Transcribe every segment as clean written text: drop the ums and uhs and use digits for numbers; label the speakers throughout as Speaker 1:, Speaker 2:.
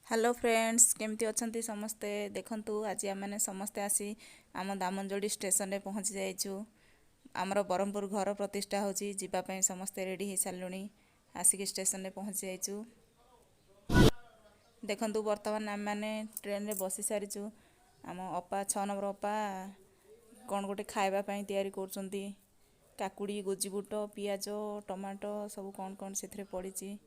Speaker 1: Hello friends केमती अछंती समस्ते देखंतु आज आम समस्ते आसी आम दामनजोड़ी स्टेशन रे पहुँची जाइछु। आमर बरहमपुर घर प्रतिष्ठा होची जीवापाई समस्ते रेडी हो सारूँ आसिक स्टेशन रे पहुँची जाइछु। देखंतु वर्तमान आम मैंने ट्रेन रे बसी सारीछु। आम अपा 6 नंबर अपा कौन गोटे खाइबा पाई तैयारी करछंती। काकुड़ी गोजीबुट पियाज टमाटो सब कौन कौन से पड़ी।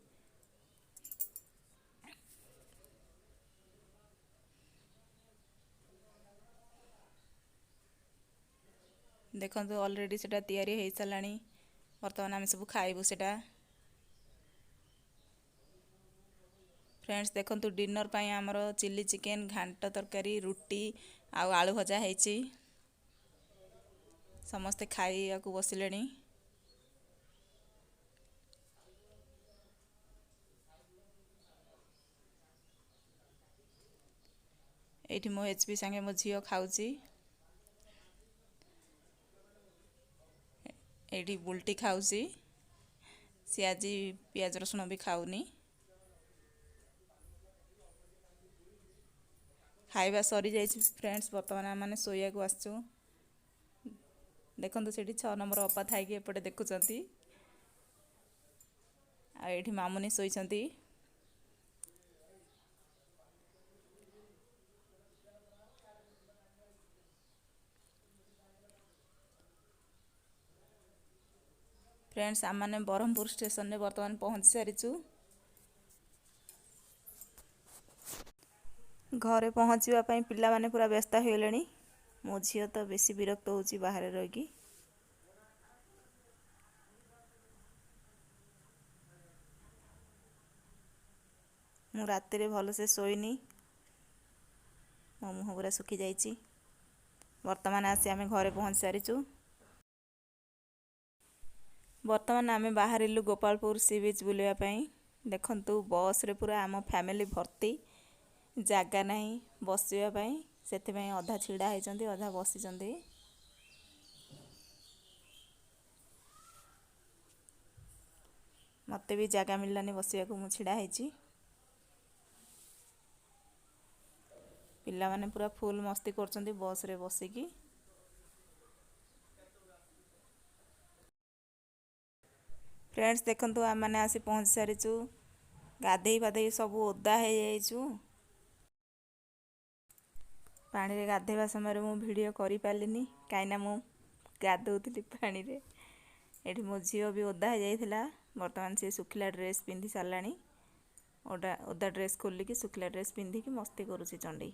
Speaker 1: देखंतु ऑलरेडी सेटा तैयारी हो साराणी। वर्तमान आम सब खाइबू सेटा। फ्रेंड्स देखंतु डिनर पाई आमर चिली चिकेन घांट तरकारी रुटी आउ आलू भजा ହେଇଛି। समस्ते खाइया को बसिलेनी। एठी मो एचपी संगे मो झियो खाउची। एठी बुल्टी खाउची। सी आज पियाज रसुण भी खाउनी। खाइबा सरी जाइछि फ्रेंड्स। वर्तमान आम शोया को आसचु। देखंतु सेठी 6 नंबर अपा थाई कि एपटे देखुचंती। आ एठी मामुनी सोइचंती। फ्रेंड्स आम मैंने बरहमपुर स्टेशन रे वर्तमान पहुँची सारीचु। घरे पहुँचवा पिला माने पूरा व्यस्त होलेनी। मो झियो तो बेसी विरक्त होची बाहर रही। मु राति रे भल से सोईनी। मो मुह पूरा सुखी जाइची। वर्तमान आसी आमे घरे पहुँच सारीचु। वर्तमान आमे बाहरिलु गोपालपुर सी बीच बुलिया पाई। देखंतु बस रे पूरा आम फैमिली भर्ती। जागा नहीं बसिया पाई सेति में अधा छिड़ा होइचंती अधा बसिचंती। मते भी जागा मिललानी बसिया को मु छिड़ा होइची। पिला माने पूरा फुल मस्ती करचंती बस रे बसिकी। फ्रेंड्स देखंतु आम माने आसी पहुँच सारीचु। गाधेई पाधेई सब ओदा हो जाइछु। पानी रे गाधेवा समय मु वीडियो करि पालिनी काइना मु गाधौतली पानी रे। एठी मो झियो भी ओदा हो जाइथिला। वर्तमान से सुखिला ड्रेस पिंधि सारलानी। ओदा ड्रेस खोली कि सुखिला ड्रेस पिंधि कि मस्ती करूची चंडी।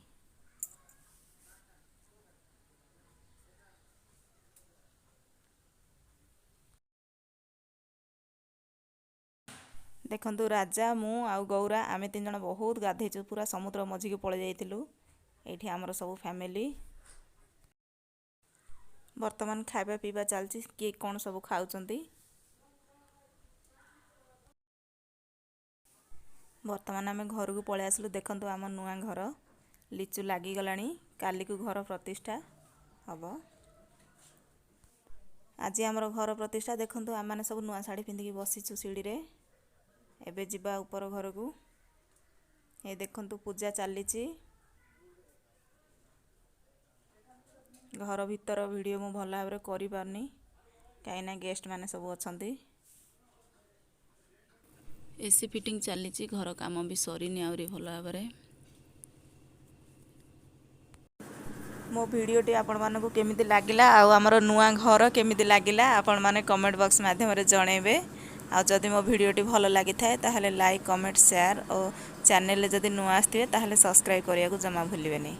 Speaker 1: देखंतु राजा मु आउ गौरा आमे 3 जण बहुत गाधेचु। पूरा समुद्र मझी के पळे जाइथिलु। एठी हमर सब फैमिली वर्तमान खाइबा पीबा चलची। के कोन सब खाउचंती। वर्तमान आमे घर को पळे आसलु। देखंतु आम नुआ घर लिचु लागी गलानी। काली को घर प्रतिष्ठा हबो। आज आमर घर प्रतिष्ठा। देखंतु आम माने सब नुआ साड़ी पिंधि के बसिचु सीढ़ी रे। एबे जिबा ऊपर घर को। ए देखंतु पूजा चलीची। घर भीतर वीडियो मु भल भाबरे करि पारनी काइना गेस्ट माने सब अछंती। AC fitting चलीची। घर काम भी सरीनी आउरी भल भाबरे। मो वीडियोटी आपण मानकु केमिति लागिला आउ हमर नुआ घर केमिति लागिला आपण माने कमेंट बॉक्स माध्यम रे जणेबे। आ जदि मो वीडियोटी भल लागि थाए ताहले लाइक कमेंट शेयर और चैनल रे जदि नुआ आस्थिबे ताहले सब्सक्राइब करिया को जमा भूलिबेनी।